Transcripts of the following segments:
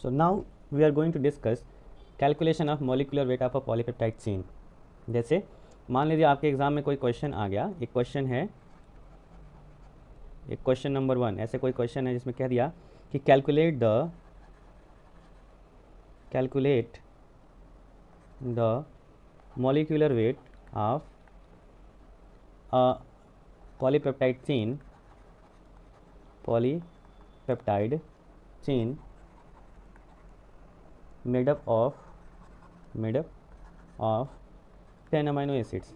So now we are going to discuss calculation of molecular weight of a polypeptide chain. जैसे मान लीजिए आपके exam में कोई क्वेश्चन आ गया, एक क्वेश्चन है, एक क्वेश्चन नंबर 1, ऐसे कोई क्वेश्चन है जिसमें कह दिया कि calculate the molecular weight of a polypeptide chain made up of 10 amino acids.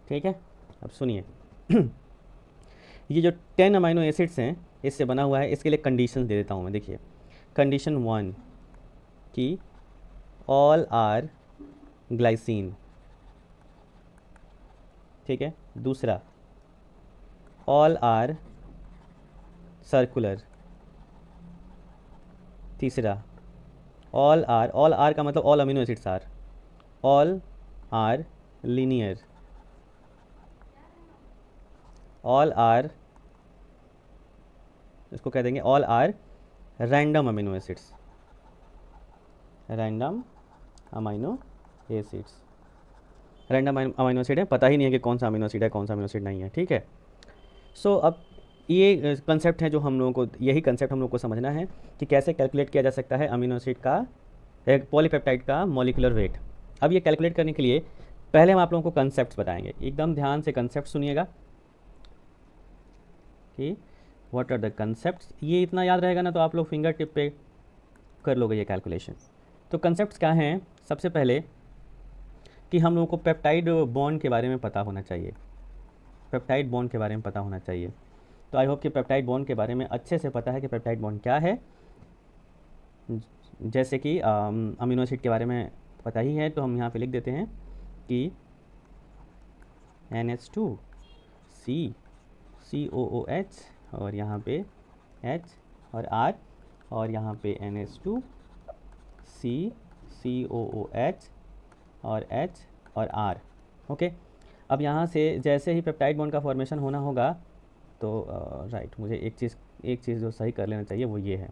ठीक है, अब सुनिए ये जो 10 अमाइनो एसिड्स हैं इससे बना हुआ है, इसके लिए कंडीशन दे देता हूँ मैं. देखिए, कंडीशन 1 कि ऑल आर ग्लाइसिन. ठीक है, दूसरा ऑल आर सर्कुलर. तीसरा ऑल आर का मतलब all amino acids are. All are linear. All are, इसको कह देंगे all are random amino acids. Random amino acids, random amino acid है, पता ही नहीं है कि कौन सा अमीनो एसिड है कौन सा अमीनो एसिड नहीं है. ठीक है, सो अब ये कंसेप्ट है जो हम लोगों को, यही कंसेप्ट हम लोग को समझना है कि कैसे कैलकुलेट किया जा सकता है अमीनो एसिड का, एक पॉलीपेप्टाइड का मॉलिक्यूलर वेट. अब ये कैलकुलेट करने के लिए पहले हम आप लोगों को कंसेप्ट बताएंगे. एकदम ध्यान से कंसेप्ट सुनिएगा कि व्हाट आर द कंसेप्ट्स. ये इतना याद रहेगा ना तो आप लोग फिंगर टिप पे कर लोगे ये कैलकुलेशन. तो कंसेप्ट्स क्या हैं? सबसे पहले कि हम लोगों को पेप्टाइड बॉन्ड के बारे में पता होना चाहिए. पेप्टाइड बॉन्ड के बारे में पता होना चाहिए. तो आई होप कि पेप्टाइड बॉन्ड के बारे में अच्छे से पता है कि पेप्टाइड बॉन्ड क्या है. जैसे कि अमीनो एसिड के बारे में पता ही है, तो हम यहाँ पे लिख देते हैं कि NH2 COOH और यहाँ पे H और R और यहाँ पे NH2 COOH और H और R. ओके, अब यहाँ से जैसे ही पेप्टाइड बॉन्ड का फॉर्मेशन होना होगा तो राइट, मुझे एक चीज़ जो सही कर लेना चाहिए वो ये है,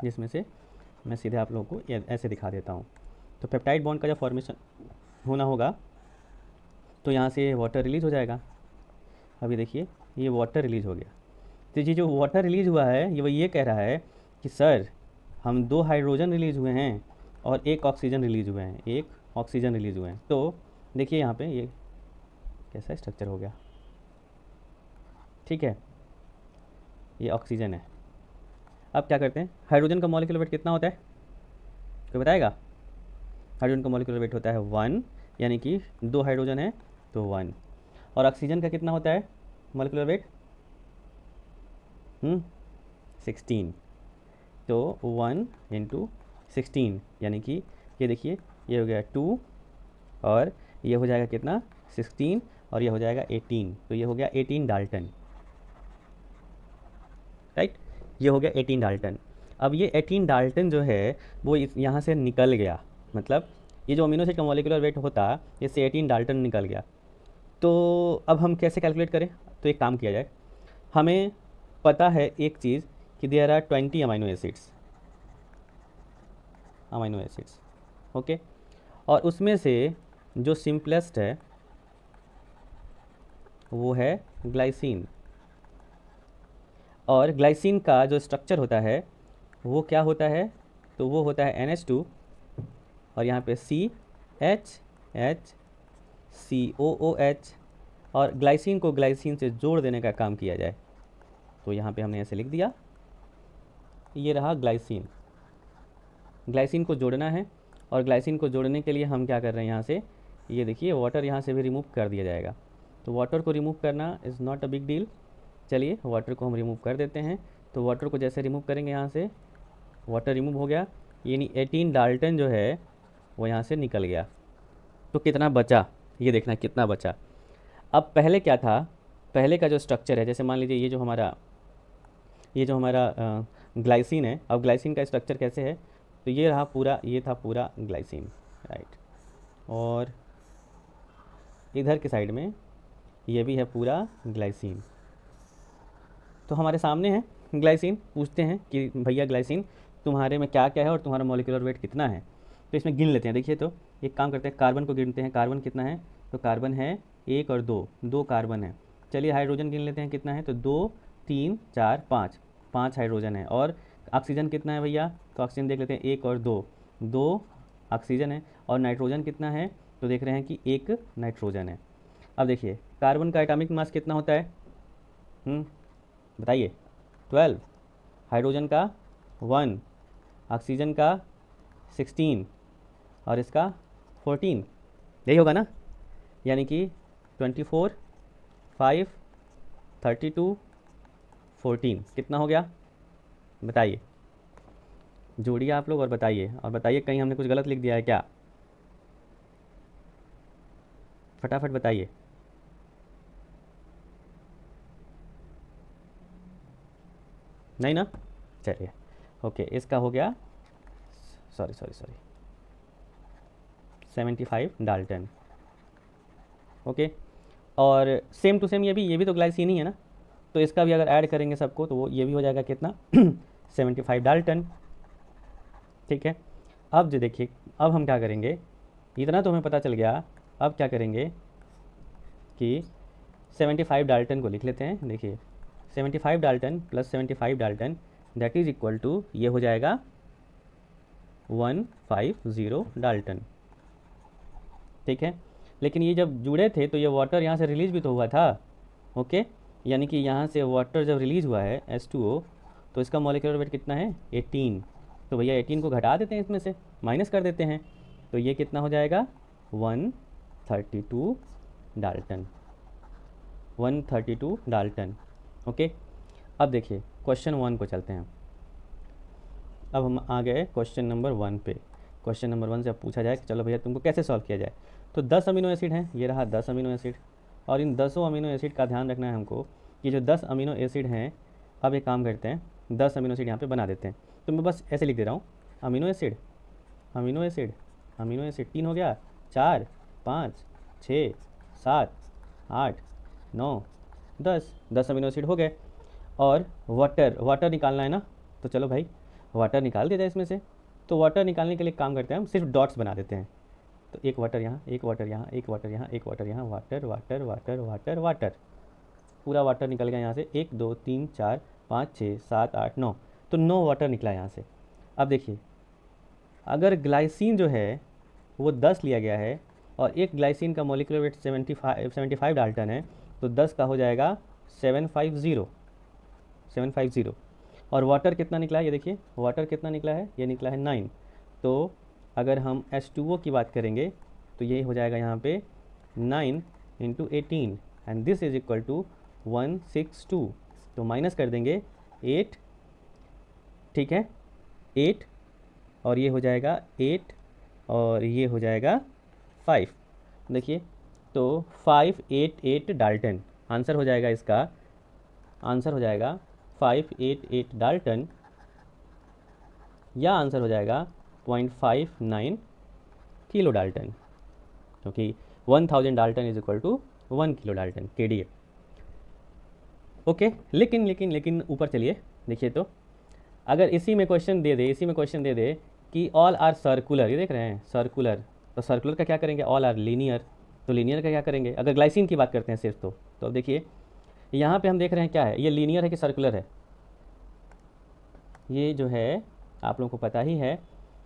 जिसमें से मैं सीधे आप लोगों को ऐसे दिखा देता हूँ. तो पेप्टाइड बॉन्ड का जब फॉर्मेशन होना होगा तो यहाँ से वाटर रिलीज हो जाएगा. अभी देखिए, ये वाटर रिलीज हो गया. तो ये जो वाटर रिलीज हुआ है ये कह रहा है कि सर हम 2 हाइड्रोजन रिलीज हुए हैं और 1 ऑक्सीजन रिलीज हुए हैं, 1 ऑक्सीजन रिलीज हुए हैं. तो देखिए यहाँ पे ये कैसा स्ट्रक्चर हो गया. ठीक है, ये ऑक्सीजन है. अब क्या करते हैं, हाइड्रोजन का मॉलिक्यूलर वेट कितना होता है, कोई बताएगा? हाइड्रोजन का मॉलिक्यूलर वेट होता है 1, यानी कि 2 हाइड्रोजन है तो 1. और ऑक्सीजन का कितना होता है मॉलिक्यूलर वेट? 16. तो 1 × 16 यानी कि ये देखिए, ये हो गया 2 और ये हो जाएगा कितना 16 और ये हो जाएगा 18. तो ये हो गया 18 डाल्टन. राइट, ये हो गया 18 डाल्टन. अब ये 18 डाल्टन जो है वो यहाँ से निकल गया, मतलब ये जो अमीनो एसिड का मॉलिक्यूलर वेट होता है इससे 18 डाल्टन निकल गया. तो अब हम कैसे कैलकुलेट करें? तो एक काम किया जाए, हमें पता है एक चीज़ कि there are 20 amino acids. Okay, और उसमें से जो सिंपलेस्ट है वो है ग्लाइसिन. और ग्लाइसिन का जो स्ट्रक्चर होता है वो क्या होता है? तो वो होता है NH2 और यहाँ पे COOH और ग्लाइसिन को ग्लाइसिन से जोड़ देने का काम किया जाए. तो यहाँ पे हमने ऐसे लिख दिया, ये रहा ग्लाइसिन. ग्लाइसिन को जोड़ना है और ग्लाइसिन को जोड़ने के लिए हम क्या कर रहे हैं, यहाँ से ये देखिए वाटर यहाँ से भी रिमूव कर दिया जाएगा. तो वाटर को रिमूव करना is not a big deal. चलिए वाटर को हम रिमूव कर देते हैं. तो वाटर को जैसे रिमूव करेंगे, यहाँ से वाटर रिमूव हो गया, यानी 18 डाल्टन जो है वो यहाँ से निकल गया. तो कितना बचा ये देखना, कितना बचा. अब पहले क्या था, पहले का जो स्ट्रक्चर है, जैसे मान लीजिए ये जो हमारा ग्लाइसिन है. अब ग्लाइसिन का स्ट्रक्चर कैसे है? तो ये रहा पूरा, ये था पूरा ग्लाइसिन. राइट, और इधर की साइड में ये भी है पूरा ग्लाइसिन. तो हमारे सामने है ग्लाइसिन, पूछते हैं कि भैया ग्लाइसिन तुम्हारे में क्या क्या है और तुम्हारा मॉलिक्यूलर वेट कितना है। तो इसमें गिन लेते हैं। देखिए तो एक काम करते हैं, कार्बन को गिनते हैं। कार्बन कितना है, तो कार्बन है 1 और 2, 2 कार्बन है। चलिए हाइड्रोजन गिन लेते हैं कितना है, तो 2 3 4 5, 5 हाइड्रोजन है। और ऑक्सीजन कितना है भैया, तो ऑक्सीजन देख लेते हैं 1 और 2, 2 ऑक्सीजन है। और नाइट्रोजन कितना है, तो देख रहे हैं कि 1 नाइट्रोजन है। अब देखिए कार्बन का एटॉमिक मास कितना होता है, बताइए, 12। हाइड्रोजन का 1, ऑक्सीजन का 16 और इसका 14, यही होगा ना। यानी कि 24 5 32 14 कितना हो गया, बताइए, जोड़िए आप लोग और बताइए। और बताइए कहीं हमने कुछ गलत लिख दिया है क्या, फटाफट बताइए। नहीं ना, चलिए ओके, इसका हो गया, sorry sorry sorry, 75 Dalton. Okay, और सेम टू सेम ये भी तो ग्लाइसिन ही है ना, तो इसका भी अगर ऐड करेंगे सबको तो वो ये भी हो जाएगा कितना 75 डाल्टन। ठीक है, अब जो देखिए, अब हम क्या करेंगे, इतना तो हमें पता चल गया। अब क्या करेंगे कि 75 डाल्टन को लिख लेते हैं। देखिए 75 dalton plus 75 dalton that is equal to, ये हो जाएगा 150 डाल्टन। ठीक है, लेकिन ये जब जुड़े थे तो ये वाटर यहाँ से रिलीज भी तो हुआ था। ओके, यानी कि यहाँ से वाटर जब रिलीज़ हुआ है H2O, तो इसका मॉलिक्यूलर वेट कितना है 18। तो भैया 18 को घटा देते हैं, इसमें से माइनस कर देते हैं, तो ये कितना हो जाएगा 132 डाल्टन, 132 डाल्टन। ओके, अब देखिए क्वेश्चन 1 को चलते हैं। अब हम आ गए क्वेश्चन नंबर 1 पे। क्वेश्चन नंबर 1 से अब पूछा जाए कि चलो भैया तुमको कैसे सॉल्व किया जाए। तो 10 अमीनो एसिड हैं, ये रहा 10 अमीनो एसिड, और इन 10 अमीनो एसिड का ध्यान रखना है हमको कि जो 10 अमीनो एसिड हैं, अब एक काम करते हैं 10 अमीनो एसिड यहाँ पे बना देते हैं। तो मैं बस ऐसे लिख दे रहा हूँ, amino acid amino acid amino acid, 3 हो गया, 4 5 6 7 8 9 10, 10 अमीनो एसिड हो गए। और वाटर, वाटर निकालना है ना, तो चलो भाई वाटर निकाल देते हैं इसमें से। तो वाटर निकालने के लिए काम करते हैं, हम सिर्फ डॉट्स बना देते हैं। तो एक वाटर यहाँ, एक वाटर यहाँ, एक वाटर यहाँ, एक वाटर यहाँ, water water water water water, पूरा वाटर निकल गया यहाँ से। 1 2 3 4 5 6 7 8 9, तो 9 वाटर निकला यहाँ से। अब देखिए अगर ग्लाइसिन जो है वो 10 लिया गया है और एक ग्लाइसिन का मॉलिक्यूलर वेट 75 डाल्टन है, तो 10 का हो जाएगा 750। और वाटर कितना निकला है, ये देखिए वाटर कितना निकला है, ये निकला है 9। तो अगर हम H2O की बात करेंगे तो ये हो जाएगा यहाँ पे 9 into 18 and this is equal to 162। तो माइनस कर देंगे 8, ठीक है 8, और ये हो जाएगा 8 और ये हो जाएगा 5। देखिए तो 588 डाल्टन आंसर हो जाएगा इसका, आंसर हो जाएगा 588 डाल्टन, या आंसर हो जाएगा 0.59 किलो डाल्टन, क्योंकि 1000 dalton is equal to 1 kilo dalton KDA। Okay, लेकिन लेकिन लेकिन ऊपर चलिए, देखिए तो अगर इसी में क्वेश्चन दे दे, इसी में क्वेश्चन दे दे कि ऑल आर सर्कुलर, ये देख रहे हैं सर्कुलर, तो सर्कुलर का क्या करेंगे, ऑल आर लीनियर, तो लीनियर का क्या करेंगे अगर ग्लाइसिन की बात करते हैं सिर्फ। तो अब देखिए यहाँ पे हम देख रहे हैं क्या है, ये लीनियर है कि सर्कुलर है। ये जो है आप लोगों को पता ही है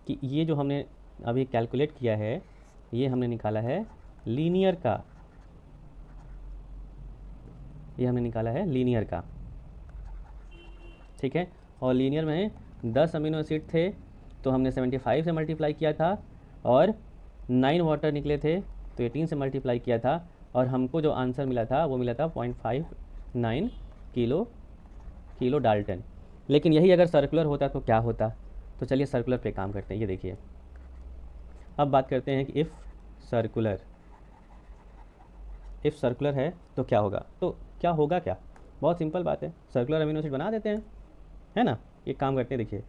कि ये जो हमने अभी कैलकुलेट किया है, ये हमने निकाला है लीनियर का, ये हमने निकाला है लीनियर का, ठीक है। और लीनियर में 10 अमीनो एसिड थे, तो हमने 75 से मल्टीप्लाई किया था, और 9 वाटर निकले थे तो 18 से मल्टीप्लाई किया था, और हमको जो आंसर मिला था वो मिला था 0.59 किलो डाल्टन। लेकिन यही अगर सर्कुलर होता तो क्या होता, तो चलिए सर्कुलर पे काम करते हैं। ये देखिए अब बात करते हैं कि इफ़ सर्कुलर है तो क्या होगा, तो क्या होगा क्या, बहुत सिंपल बात है, सर्कुलर अमीनो एसिड बना देते हैं, है ना। एक काम करते हैं, देखिए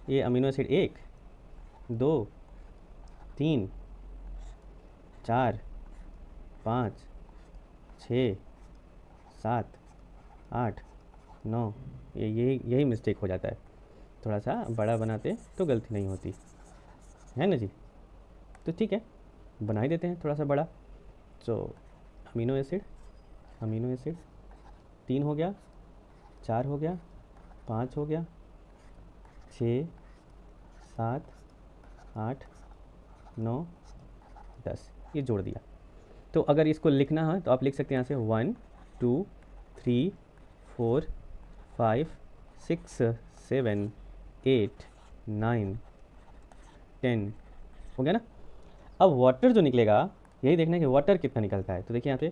ये अमीनो एसिड 1 2 3 4 5 6 7 8 9। यही मिस्टेक हो जाता है, थोड़ा सा बड़ा बनाते तो गलती नहीं होती है ना जी। तो ठीक है, बना ही देते हैं थोड़ा सा बड़ा। तो अमीनो एसिड 3 हो गया, 4 हो गया, 5 हो गया, 6, 7, 8, 9, 10, ये जोड़ दिया। तो अगर इसको लिखना है तो आप लिख सकते हैं यहाँ से 1 2 3 4 5 6 7 8 9 10 हो गया ना। अब वाटर जो निकलेगा, यही देखना है कि वाटर कितना निकलता है। तो देखिए यहाँ पे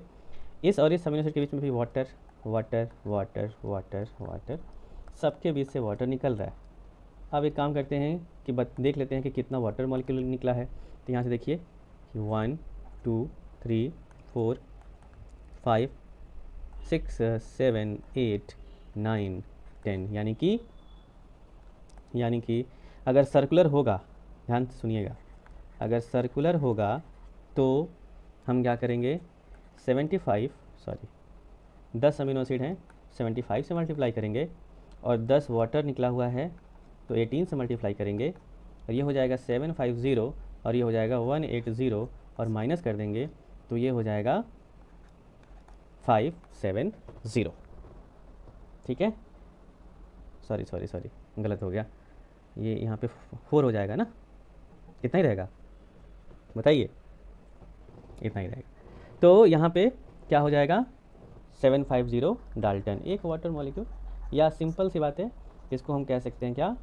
इस और इस अमीनो एसिड के बीच में भी water water water water water, सबके बीच से वाटर निकल रहा है। अब एक काम करते हैं कि देख लेते हैं कि कितना वाटर मॉलिक्यूल निकला है। तो यहाँ से देखिए कि 1 2 3 4 5 6 7 8 9 10, यानी कि अगर सर्कुलर होगा, ध्यान से सुनिएगा, अगर सर्कुलर होगा तो हम क्या करेंगे, 10 अमीनो एसिड हैं, 75 से मल्टीप्लाई करेंगे और 10 वाटर निकला हुआ है तो 18 से मल्टीप्लाई करेंगे और ये हो जाएगा 750 और ये हो जाएगा 180 और माइनस कर देंगे तो ये हो जाएगा 570। ठीक है, सॉरी गलत हो गया, ये यहाँ पे 4 हो जाएगा ना, कितना ही रहेगा बताइए, इतना ही रहेगा। तो यहाँ पे क्या हो जाएगा, 750 डाल्टन एक वाटर मॉलिक्यूल, या सिंपल सी बात है इसको हम कह सकते हैं क्या,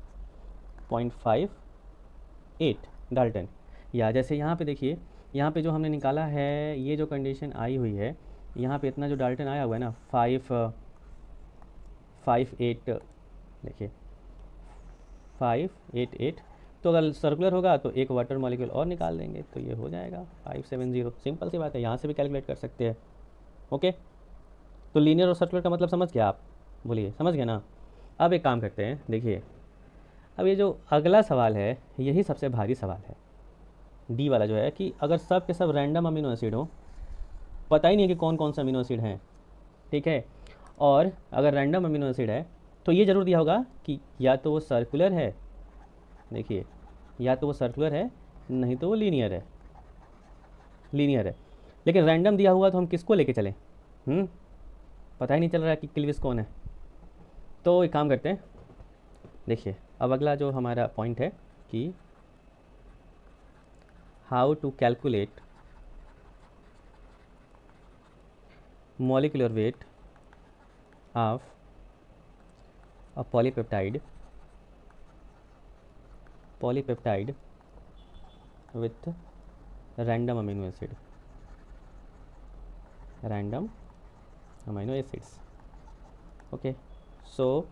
0.58 डाल्टन। या जैसे यहाँ पे देखिए, यहाँ पे जो हमने निकाला है, ये जो कंडीशन आई हुई है, यहाँ पे इतना जो डाल्टन आया हुआ है ना, 558, देखिए 588, तो अगर सर्कुलर होगा तो एक वाटर मॉलिक्यूल और निकाल देंगे तो ये हो जाएगा 570। सिंपल सी बात है, यहाँ से भी कैलकुलेट कर सकते हैं। ओके, तो लीनियर और सर्कुलर का मतलब समझ गया आप, बोलिए समझ गया ना। अब एक काम करते हैं, देखिए अब ये जो अगला सवाल है यही सबसे भारी सवाल है, डी वाला जो है, कि अगर सब के सब रैंडम अमीनो एसिड हो, पता ही नहीं है कि कौन कौन से अमीनो एसिड हैं, ठीक है, और अगर रैंडम अमीनो एसिड है तो ये ज़रूर दिया होगा कि या तो वो सर्कुलर है, देखिए या तो वो सर्कुलर है, नहीं तो वो लीनियर है, लेकिन रैंडम दिया हुआ तो हम किसको लेके चलें, पता ही नहीं चल रहा है कि क्लिविस कौन है। तो एक काम करते हैं, देखिए अब अगला जो हमारा पॉइंट है कि how to calculate molecular weight of a polypeptide with random amino acids। ओके, सो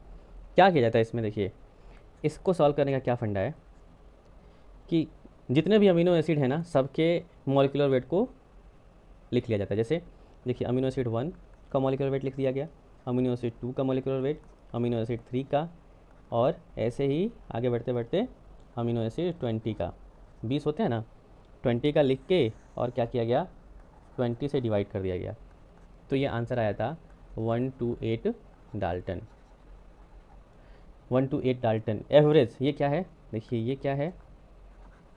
क्या किया जाता है इसमें, देखिए इसको सॉल्व करने का क्या फंडा है कि जितने भी अमीनो एसिड है ना, सबके मॉलिक्यूलर वेट को लिख लिया जाता है। जैसे देखिए अमीनो एसिड 1 का मॉलिक्यूलर वेट लिख दिया गया, अमीनो एसिड 2 का मॉलिक्यूलर वेट, अमीनो एसिड 3 का, और ऐसे ही आगे बढ़ते बढ़ते अमीनो एसिड 20 का, 20 होते हैं ना, 20 का लिख के और क्या किया गया, 20 से डिवाइड कर दिया गया। तो ये आंसर आया था 128 डाल्टन। 128 डाल्टन एवरेज, ये क्या है, देखिए ये क्या है,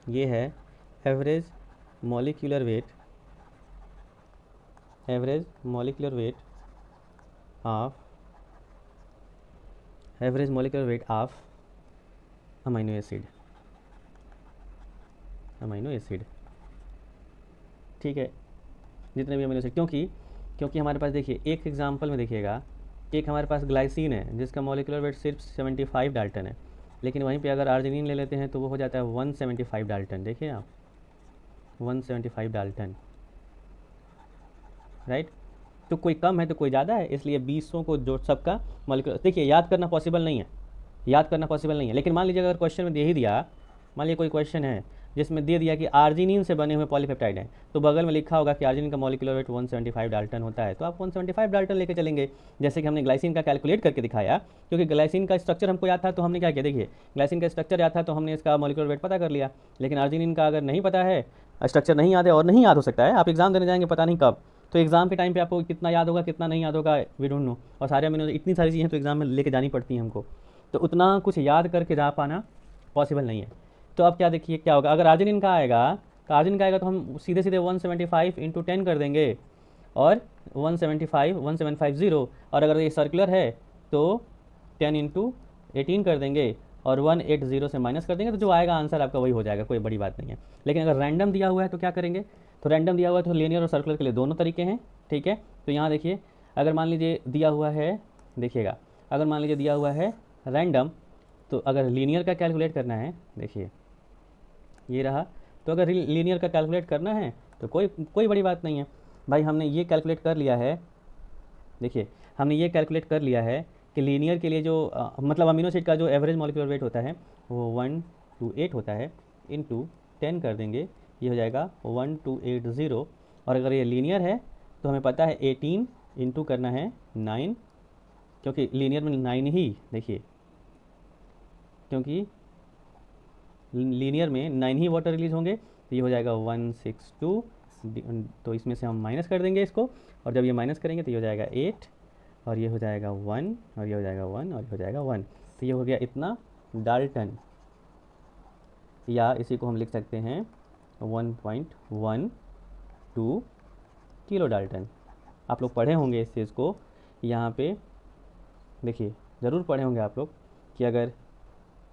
ये है average molecular weight of amino acid. ठीक है, जितने भी अमीनो एसिड, क्योंकि हमारे पास देखिए एक एग्जांपल में देखिएगा, एक हमारे पास ग्लाइसिन है जिसका मॉलिक्यूलर वेट सिर्फ 75 डाल्टन है, लेकिन वहीं पे अगर आर्जिनिन ले लेते हैं तो वो हो जाता है 175 डाल्टन। देखिए आप 175 डाल्टन, राइट। तो कोई कम है तो कोई ज़्यादा है, इसलिए 20 को जो सबका मॉलिक्यूलर, देखिए याद करना पॉसिबल नहीं है, लेकिन मान लीजिए अगर क्वेश्चन में दे ही दिया, मान लीजिए कोई क्वेश्चन है जिसमें दे दिया कि आर्जिनिन से बने हुए पॉलीपेप्टाइड हैं, तो बगल में लिखा होगा कि आर्जिनिन का मॉलिक्यूलर वेट 175 डाल्टन होता है, तो आप 175 डाल्टन लेके चलेंगे। जैसे कि हमने ग्लाइसिन का कैलकुलेट करके दिखाया, क्योंकि ग्लाइसिन का स्ट्रक्चर हमको याद था तो हमने क्या किया, देखिए ग्लाइसिन का स्ट्रक्चर याद था तो हमने इसका मॉलिक्यूलर वेट पता कर लिया। लेकिन आर्जिनिन का अगर नहीं पता है, स्ट्रक्चर नहीं याद है, और नहीं याद हो सकता है, आप एग्जाम देने जाएंगे पता नहीं कब, तो एग्ज़ाम के टाइम पे आपको कितना याद होगा कितना नहीं याद होगा, वी डोंट नो। और सारे अमीनो इतनी सारी चीज़ें तो एग्ज़ाम में लेके जानी पड़ती हैं हमको, तो उतना कुछ याद करके जा पाना पॉसिबल नहीं है। तो अब क्या देखिए क्या होगा, अगर आर्जिनिन का आएगा तो आर्जिनिन का आएगा तो हम सीधे सीधे 175 इंटू 10 कर देंगे और 1750। और अगर ये सर्कुलर है तो 10 इंटू 18 कर देंगे और 180 से माइनस कर देंगे, तो जो आएगा आंसर आपका वही हो जाएगा, कोई बड़ी बात नहीं है। लेकिन अगर रैंडम दिया हुआ है तो क्या करेंगे, तो रैंडम दिया हुआ है तो लीनियर और सर्कुलर के लिए दोनों तरीके हैं, ठीक है। तो यहाँ देखिए, अगर मान लीजिए दिया हुआ है, देखिएगा, अगर मान लीजिए दिया हुआ है रैंडम, तो अगर लीनियर का कैलकुलेट करना है, देखिए ये रहा, तो अगर लीनियर का कैलकुलेट करना है तो कोई कोई बड़ी बात नहीं है भाई, हमने ये कैलकुलेट कर लिया है। देखिए हमने ये कैलकुलेट कर लिया है कि लीनियर के लिए जो मतलब अमीनो एसिड का जो एवरेज मॉलिक्यूलर वेट होता है वो 128 होता है, इंटू 10 कर देंगे, ये हो जाएगा 1280। और अगर ये लीनियर है तो हमें पता है 18 इंटू करना है 9, क्योंकि लीनियर में 9 ही, देखिए क्योंकि लीनियर में 9 ही वाटर रिलीज होंगे, तो ये हो जाएगा 162। तो इसमें से हम माइनस कर देंगे इसको, और जब ये माइनस करेंगे तो ये हो जाएगा 8, और ये हो जाएगा 1, और ये हो जाएगा 1, और ये हो जाएगा 1। तो ये हो गया इतना डाल्टन, या इसी को हम लिख सकते हैं 1.12 किलो डाल्टन। आप लोग पढ़े होंगे इस चीज़ को, यहाँ पे देखिए ज़रूर पढ़े होंगे आप लोग कि अगर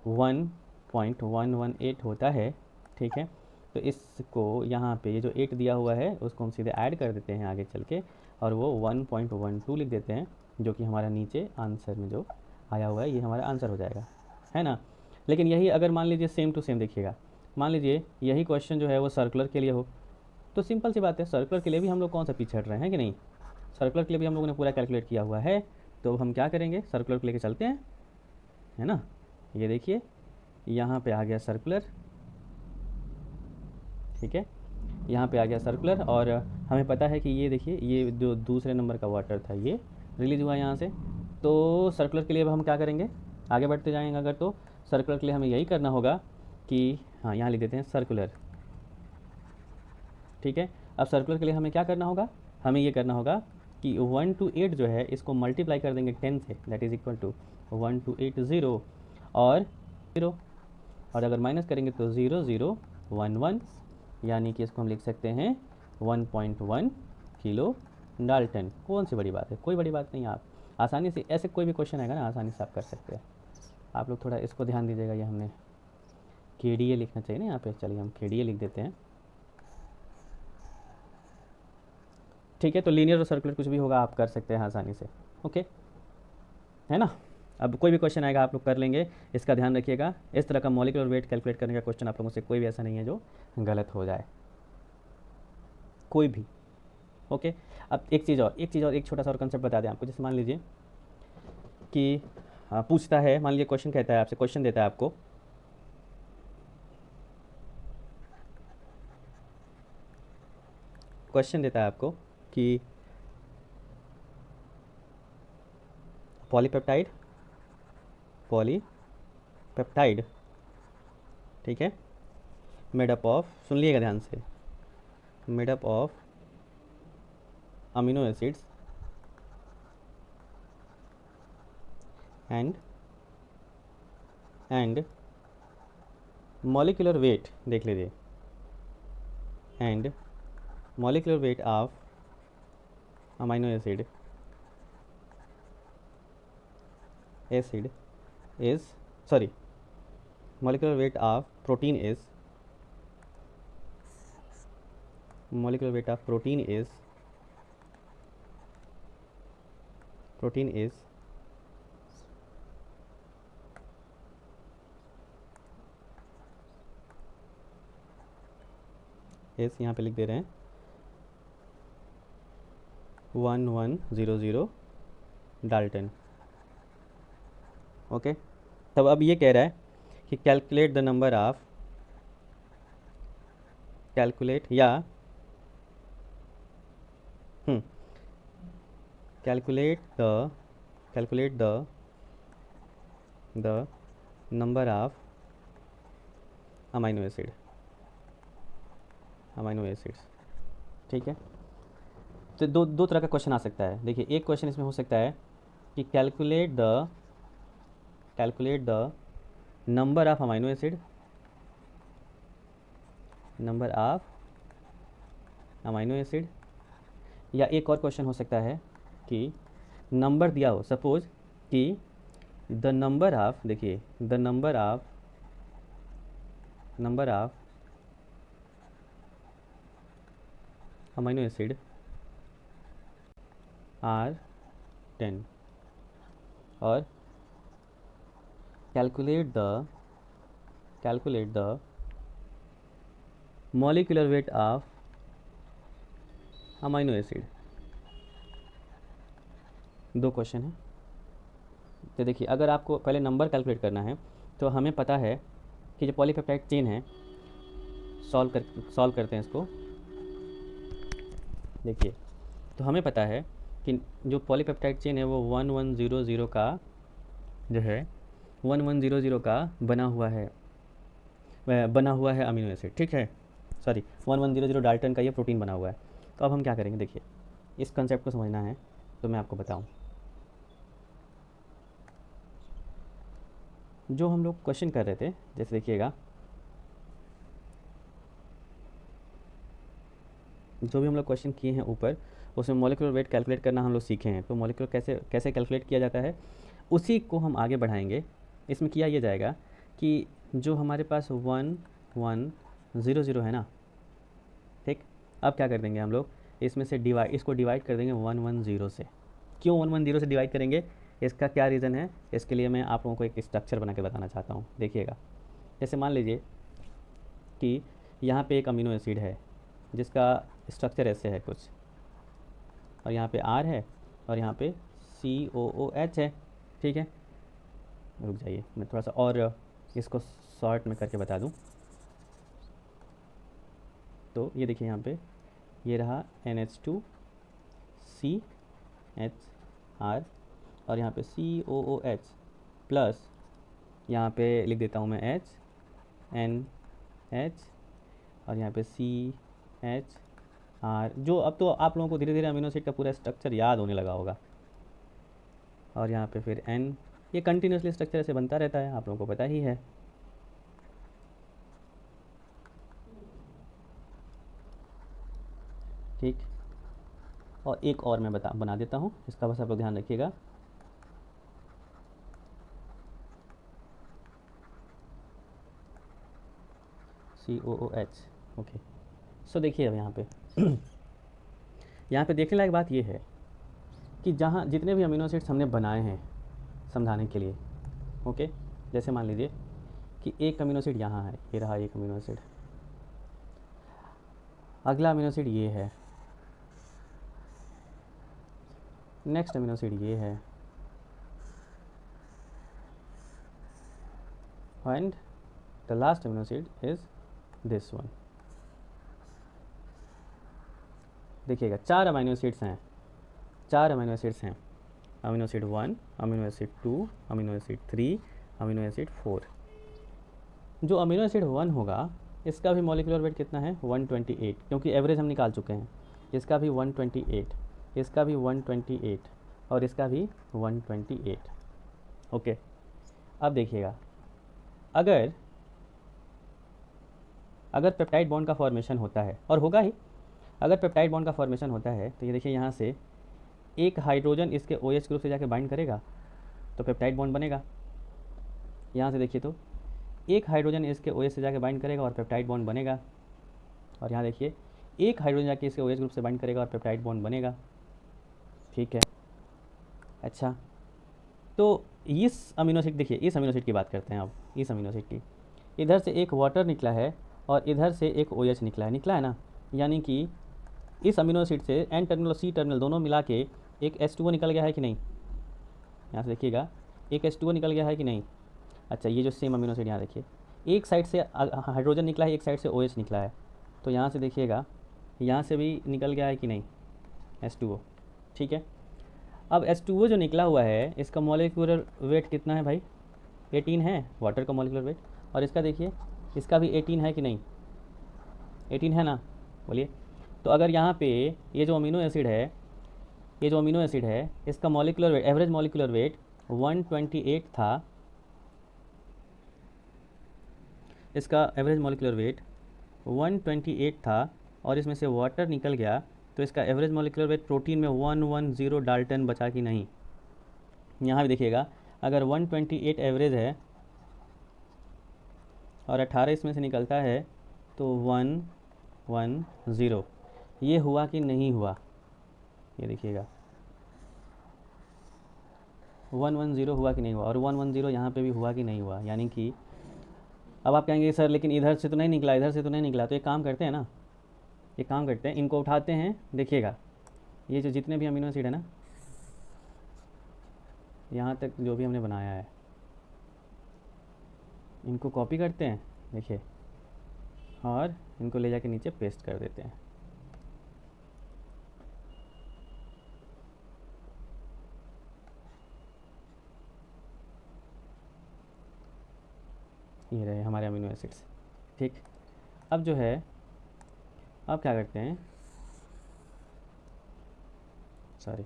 1.118 होता है, ठीक है, तो इसको यहाँ पे ये जो 8 दिया हुआ है उसको हम सीधे ऐड कर देते हैं आगे चल के, और वो 1.12 लिख देते हैं, जो कि हमारा नीचे आंसर में जो आया हुआ है ये हमारा आंसर हो जाएगा, है ना। लेकिन यही अगर मान लीजिए सेम टू सेम, देखिएगा मान लीजिए यही क्वेश्चन जो है वो सर्कुलर के लिए हो, तो सिंपल सी बात है, सर्कुलर के लिए भी हम लोग कौन सा पीछे हट रहे हैं कि नहीं, सर्कुलर के लिए भी हम लोगों ने पूरा कैलकुलेट किया हुआ है। तो हम क्या करेंगे, सर्कुलर को लेके चलते हैं, है ना। ये देखिए यहाँ पे आ गया सर्कुलर, ठीक है, यहाँ पे आ गया सर्कुलर, और हमें पता है कि ये देखिए ये जो दूसरे नंबर का वाटर था ये रिलीज़ हुआ यहाँ से। तो सर्कुलर के लिए अब हम क्या करेंगे, आगे बढ़ते जाएंगे अगर, तो सर्कुलर के लिए हमें यही करना होगा कि हाँ यहाँ लिख देते हैं सर्कुलर, ठीक है। अब सर्कुलर के लिए हमें क्या करना होगा, हमें ये करना होगा कि 1 to 8 जो है इसको मल्टीप्लाई कर देंगे 10 से, that is equal to 1 to 8 0 और 0, और अगर माइनस करेंगे तो 0 0 1 1, यानी कि इसको हम लिख सकते हैं 1.1 किलो डाल्टन। कौन सी बड़ी बात है, कोई बड़ी बात नहीं है। आप आसानी से ऐसे कोई भी क्वेश्चन आएगा ना आसानी से आप कर सकते हैं। आप लोग थोड़ा इसको ध्यान दीजिएगा, ये हमने KDA लिखना चाहिए ना यहाँ पे, चलिए हम KDA लिख देते हैं, ठीक है। तो लीनियर और सर्कुलर कुछ भी होगा आप कर सकते हैं आसानी से, ओके, है ना। अब कोई भी क्वेश्चन आएगा आप लोग कर लेंगे, इसका ध्यान रखिएगा। इस तरह का मॉलिक्यूलर वेट कैलकुलेट करने का क्वेश्चन आप लोगों से कोई भी ऐसा नहीं है जो गलत हो जाए, कोई भी, ओके। अब एक छोटा सा और कंसेप्ट बता दें आपको, जैसे मान लीजिए कि पूछता है, मान लीजिए क्वेश्चन कहता है आपसे, क्वेश्चन देता है आपको, क्वेश्चन देता है आपको कि पॉलीपेप्टाइड ठीक है, मेड अप ऑफ, सुन लिएगा ध्यान से, made up of amino acids and molecular weight, देख लीजिए, and molecular weight of amino acid is sorry molecular weight of protein is molecular weight of protein is यहाँ पे लिख दे रहे हैं 1100 डाल्टन, ओके। तब अब ये कह रहा है कि calculate the number of, calculate या calculate the number of amino acids, ठीक है। तो दो तरह का क्वेश्चन आ सकता है। देखिए, एक क्वेश्चन इसमें हो सकता है कि calculate the number of amino acid, या एक और क्वेश्चन हो सकता है कि नंबर दिया हो, सपोज कि द नंबर ऑफ, देखिए the number of amino acid are 10 और calculate the molecular weight of amino acid. दो क्वेश्चन है। तो देखिए, अगर आपको पहले नंबर कैलकुलेट करना है तो हमें पता है कि जो पॉलीपेप्टाइड चेन है, सॉल्व करते हैं इसको। देखिए, तो हमें पता है कि जो पॉलीपेप्टाइड चेन है वो 1100 का जो है 1100 का बना हुआ है अमीनो एसिड, ठीक है। सॉरी, 1100 डाल्टन का ये प्रोटीन बना हुआ है। तो अब हम क्या करेंगे, देखिए इस कंसेप्ट को समझना है तो मैं आपको बताऊं। जो हम लोग क्वेश्चन कर रहे थे, जैसे देखिएगा, जो भी हम लोग क्वेश्चन किए हैं ऊपर, उसमें मॉलिक्यूलर वेट कैलकुलेट करना हम लोग सीखे हैं। तो मॉलिक्यूलर कैसे कैलकुलेट किया जाता है, उसी को हम आगे बढ़ाएंगे। इसमें किया ये जाएगा कि जो हमारे पास 1100 है ना, ठीक। अब क्या कर देंगे हम लोग, इसमें से इसको डिवाइड कर देंगे 110 से। क्यों 110 से डिवाइड करेंगे, इसका क्या रीज़न है, इसके लिए मैं आप लोगों को एक स्ट्रक्चर बना के बताना चाहता हूँ। देखिएगा, जैसे मान लीजिए कि यहाँ पे एक अमीनो एसिड है जिसका स्ट्रक्चर ऐसे है कुछ, और यहाँ पे R है और यहाँ पे COOH है, ठीक है। रुक जाइए, मैं थोड़ा सा और इसको शॉर्ट में करके बता दूँ। तो ये देखिए, यहाँ पे ये रहा NH2CHR और यहाँ पे COOH प्लस, यहाँ पे लिख देता हूँ मैं HNH और यहाँ पे CHR। जो अब तो आप लोगों को धीरे धीरे अमीनो एसिड का पूरा स्ट्रक्चर याद होने लगा होगा। और यहाँ पे फिर N, ये कंटिन्यूसली स्ट्रक्चर ऐसे बनता रहता है, आप लोगों को पता ही है। ठीक, और एक और मैं बना देता हूँ, इसका बस आप लोग ध्यान रखिएगा। COOH, okay. सो देखिए, अब यहाँ पे यहाँ पे देखने लायक बात ये है कि जहाँ जितने भी अमीनो एसिड्स हमने बनाए हैं समझाने के लिए, ओके, जैसे मान लीजिए कि एक अमीनो एसिड यहाँ है, ये रहा एक अमीनो एसिड, अगला अमीनो एसिड ये है, नेक्स्ट अमीनो एसिड ये है, and the last amino acid is this one. देखिएगा, 4 अमीनो एसिड्स हैं, amino acid 1, amino acid 2, amino acid 3, amino acid 4। जो अमीनो एसिड 1 होगा, इसका भी मॉलिक्यूलर वेट कितना है, 128, क्योंकि एवरेज हम निकाल चुके हैं। इसका भी 128, इसका भी 128 और इसका भी 128, ओके। अब देखिएगा, अगर पेप्टाइड बॉन्ड का फॉर्मेशन होता है, और होगा ही, अगर पेप्टाइड बॉन्ड का फॉर्मेशन होता है, तो ये देखिए यहाँ से एक हाइड्रोजन इसके OH ग्रुप से जाके बाइंड करेगा तो पेप्टाइड बॉन्ड बनेगा। यहाँ से देखिए, तो एक हाइड्रोजन इसके OH से जाके बाइंड करेगा और पेप्टाइड बॉन्ड बनेगा। और यहाँ देखिए, एक हाइड्रोजन जाके इसके OH ग्रुप से बाइंड करेगा और पेप्टाइड बॉन्ड बनेगा, ठीक है। अच्छा, तो इस अमीनो एसिड, देखिए इस अमीनो एसिड की बात करते हैं अब, इस अमीनो एसिड की। इधर से एक वाटर निकला है और इधर से एक OH निकला है ना, यानी कि इस अमीनो एसिड से N टर्मिनल और C टर्मिनल दोनों मिला के एक H2O निकल गया है कि नहीं। यहाँ से देखिएगा, एक H2O निकल गया है कि नहीं। अच्छा, ये जो सेम अमीनो एसिड यहाँ देखिए, एक साइड से हाइड्रोजन निकला है, एक साइड से OH निकला है, तो यहाँ से देखिएगा, यहाँ से भी निकल गया है कि नहीं H2O, ठीक है। अब H2O जो निकला हुआ है, इसका मॉलिक्यूलर वेट कितना है भाई, 18 है वाटर का मॉलिक्यूलर वेट। और इसका देखिए, इसका भी 18 है कि नहीं, 18 है ना, बोलिए। तो अगर यहाँ पे ये जो अमीनो एसिड है, ये जो अमीनो एसिड है, इसका molecular weight, average molecular wait 128 था, इसका एवरेज मॉलिक्यूलर वेट 128 था और इसमें से वाटर निकल गया, तो इसका एवरेज मॉलिक्यूलर वेट प्रोटीन में 110 डाल्टन बचा कि नहीं। यहाँ भी देखिएगा, अगर 128 एवरेज है और 18 इसमें से निकलता है तो 110, ये हुआ कि नहीं हुआ, ये देखिएगा 110 हुआ कि नहीं हुआ, और 110 यहाँ पे भी हुआ कि नहीं हुआ। यानी कि अब आप कहेंगे सर लेकिन इधर से तो नहीं निकला, इधर से तो नहीं निकला, तो एक काम करते हैं ना, एक काम करते हैं, इनको उठाते हैं, देखिएगा ये जो जितने भी अमीनो एसिड है ना, यहाँ तक जो भी हमने बनाया है, इनको कॉपी करते हैं, देखिए, और इनको ले जाके नीचे पेस्ट कर देते हैं। ये रहे हमारे अमीनो एसिड्स। ठीक, अब जो है, अब क्या करते हैं, सॉरी,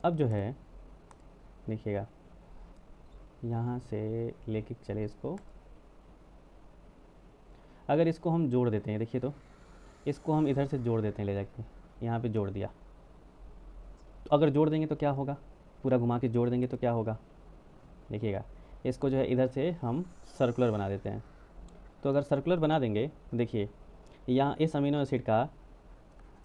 अब जो है देखिएगा, यहाँ से लेके चले इसको, अगर इसको हम जोड़ देते हैं, देखिए तो इसको हम इधर से जोड़ देते हैं, ले जाके यहाँ पे जोड़ दिया, तो अगर जोड़ देंगे तो क्या होगा, पूरा घुमा के जोड़ देंगे तो क्या होगा, देखिएगा इसको जो है इधर से हम सर्कुलर बना देते हैं। तो अगर सर्कुलर बना देंगे, देखिए यहाँ इस अमीनो एसिड का,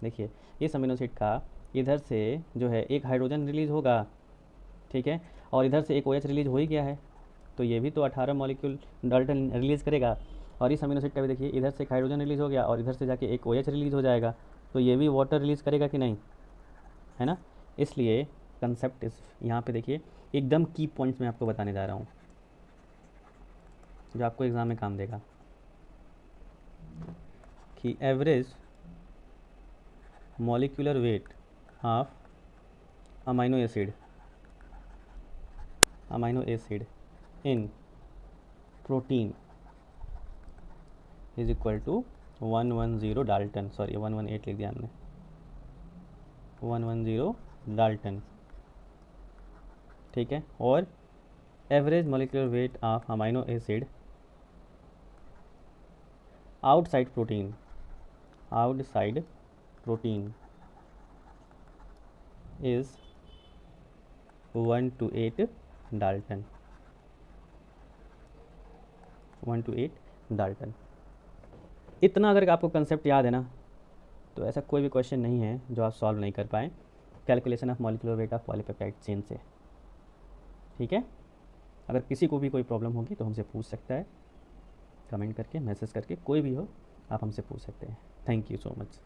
देखिए इस अमीनो एसिड का इधर से जो है एक हाइड्रोजन रिलीज़ होगा, ठीक है, और इधर से एक OH रिलीज़ हो ही गया है, तो ये भी तो 18 मॉलिक्यूल डाल्टन रिलीज़ करेगा। और इस अमीनो एसिड का भी देखिए, इधर से एक हाइड्रोजन रिलीज़ हो गया और इधर से जाके एक OH रिलीज़ हो जाएगा, तो ये भी वाटर रिलीज़ करेगा कि नहीं, है ना। इसलिए कंसेप्ट इस यहाँ पे देखिए, एकदम की पॉइंट्स मैं आपको बताने जा रहा हूँ जो आपको एग्ज़ाम में काम देगा, कि average molecular weight of amino acid in protein is equal to 110 dalton, sorry 118 लिख दिया हमने, 110 डाल्टन, ठीक है। और average molecular weight of amino acid outside protein is 1 to 8 dalton, 1 to 8 dalton. इतना अगर आपको कंसेप्ट याद है ना, तो ऐसा कोई भी क्वेश्चन नहीं है जो आप सॉल्व नहीं कर पाएँ calculation of molecular weight of polypeptide chain से, ठीक है। अगर किसी को भी कोई प्रॉब्लम होगी तो हमसे पूछ सकता है, कमेंट करके, मैसेज करके, कोई भी हो आप हमसे पूछ सकते हैं। Thank you so much.